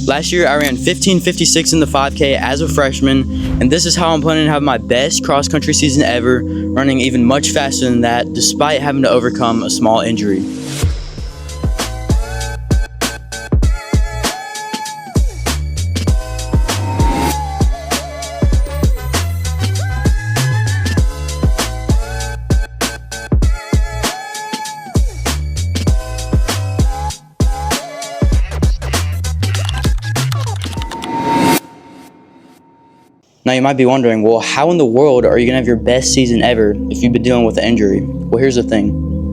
Last year, I ran 15:56 in the 5K as a freshman, and this is how I'm planning to have my best cross-country season ever, running even much faster than that, despite having to overcome a small injury. Now you might be wondering, well, how in the world are you gonna have your best season ever if you've been dealing with an injury? Well, here's the thing.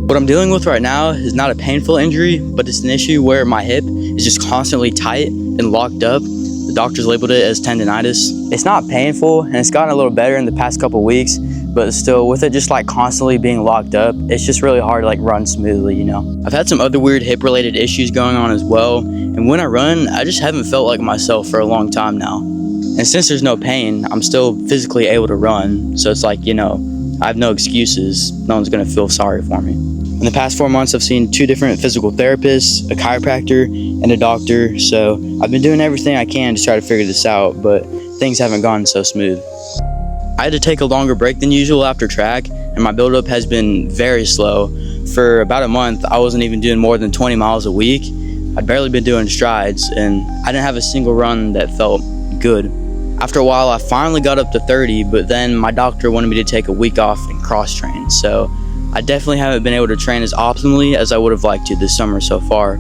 What I'm dealing with right now is not a painful injury, but it's an issue where my hip is just constantly tight and locked up. The doctors labeled it as tendonitis. It's not painful, and it's gotten a little better in the past couple weeks, but still, with it just like constantly being locked up, it's just really hard to like run smoothly, you know? I've had some other weird hip related issues going on as well, and when I run, I just haven't felt like myself for a long time now. And since there's no pain, I'm still physically able to run. So it's like, you know, I have no excuses. No one's gonna feel sorry for me. In the past 4 months, I've seen 2 different physical therapists, a chiropractor, and a doctor. So I've been doing everything I can to try to figure this out, but things haven't gone so smooth. I had to take a longer break than usual after track, and my buildup has been very slow. For about a month, I wasn't even doing more than 20 miles a week. I'd barely been doing strides, and I didn't have a single run that felt good. After a while, I finally got up to 30, but then my doctor wanted me to take a week off and cross-train. So I definitely haven't been able to train as optimally as I would have liked to this summer so far.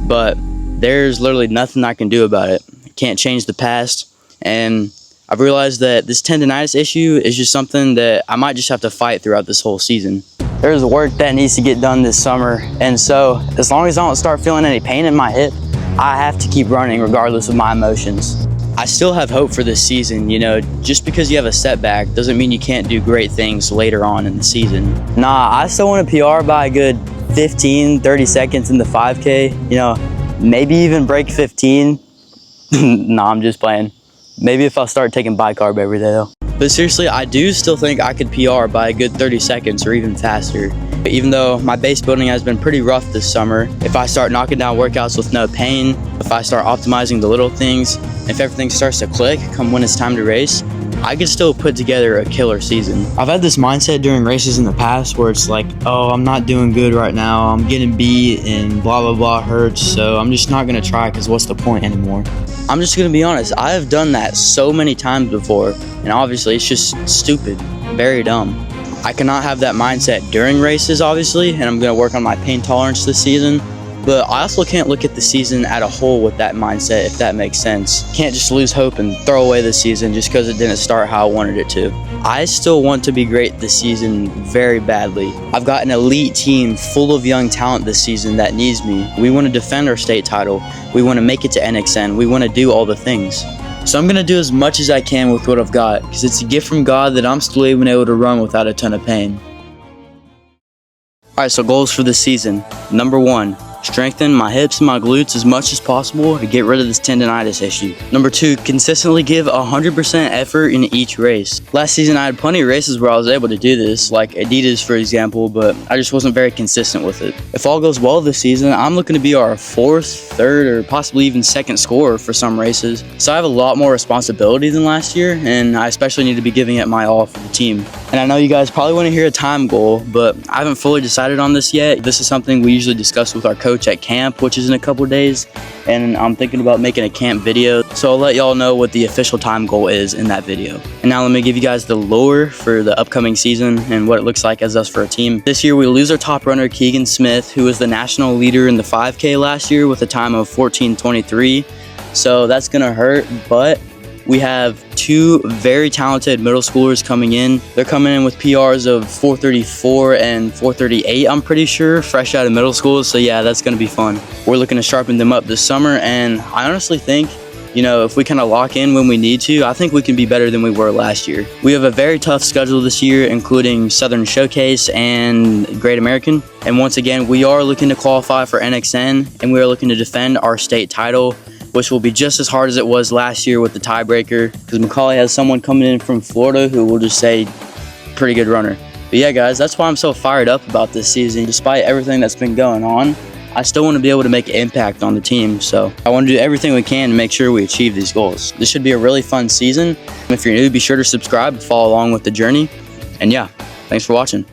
But there's literally nothing I can do about it. I can't change the past. And I've realized that this tendonitis issue is just something that I might just have to fight throughout this whole season. There's work that needs to get done this summer. And so as long as I don't start feeling any pain in my hip, I have to keep running regardless of my emotions. I still have hope for this season, you know, just because you have a setback doesn't mean you can't do great things later on in the season. Nah, I still want to PR by a good 15, 30 seconds in the 5K, you know, maybe even break 15. Nah, I'm just playing. Maybe if I start taking bicarb every day though. But seriously, I do still think I could PR by a good 30 seconds or even faster. Even though my base building has been pretty rough this summer, if I start knocking down workouts with no pain, if I start optimizing the little things, if everything starts to click come when it's time to race, I could still put together a killer season. I've had this mindset during races in the past where it's like, oh, I'm not doing good right now, I'm getting beat and blah blah blah hurts, so I'm just not gonna try because what's the point anymore? I'm just gonna be honest, I have done that so many times before, and obviously it's just stupid, very dumb. I cannot have that mindset during races, obviously, and I'm gonna work on my pain tolerance this season, but I also can't look at the season as a whole with that mindset, if that makes sense. Can't just lose hope and throw away the season just because it didn't start how I wanted it to. I still want to be great this season very badly. I've got an elite team full of young talent this season that needs me. We want to defend our state title. We want to make it to NXN. We want to do all the things. So I'm going to do as much as I can with what I've got, because it's a gift from God that I'm still even able to run without a ton of pain. Alright, so goals for this season. Number 1, strengthen my hips and my glutes as much as possible to get rid of this tendonitis issue. Number 2, consistently give 100% effort in each race. Last season I had plenty of races where I was able to do this, like Adidas for example, but I just wasn't very consistent with it. If all goes well this season, I'm looking to be our 4th, 3rd, or possibly even 2nd scorer for some races. So I have a lot more responsibility than last year, and I especially need to be giving it my all for the team. And I know you guys probably want to hear a time goal, but I haven't fully decided on this yet. This is something we usually discuss with our coach at camp, which is in a couple days, and I'm thinking about making a camp video, so I'll let y'all know what the official time goal is in that video. And now let me give you guys the lore for the upcoming season and what it looks like as us for a team. This year we lose our top runner Keegan Smith, who was the national leader in the 5K last year with a time of 14:23, so that's gonna hurt, but we have 2 very talented middle schoolers coming in. They're coming in with PRs of 4:34 and 4:38, I'm pretty sure, fresh out of middle school. So yeah, that's gonna be fun. We're looking to sharpen them up this summer, and I honestly think, you know, if we kind of lock in when we need to, I think we can be better than we were last year. We have a very tough schedule this year, including Southern Showcase and Great American. And once again, we are looking to qualify for NXN, and we are looking to defend our state title, which will be just as hard as it was last year with the tiebreaker, because McCallie has someone coming in from Florida who will just say pretty good runner. But yeah guys, that's why I'm so fired up about this season. Despite everything that's been going on, I still want to be able to make an impact on the team. So I want to do everything we can to make sure we achieve these goals. This should be a really fun season. If you're new, be sure to subscribe, follow along with the journey. And yeah, thanks for watching.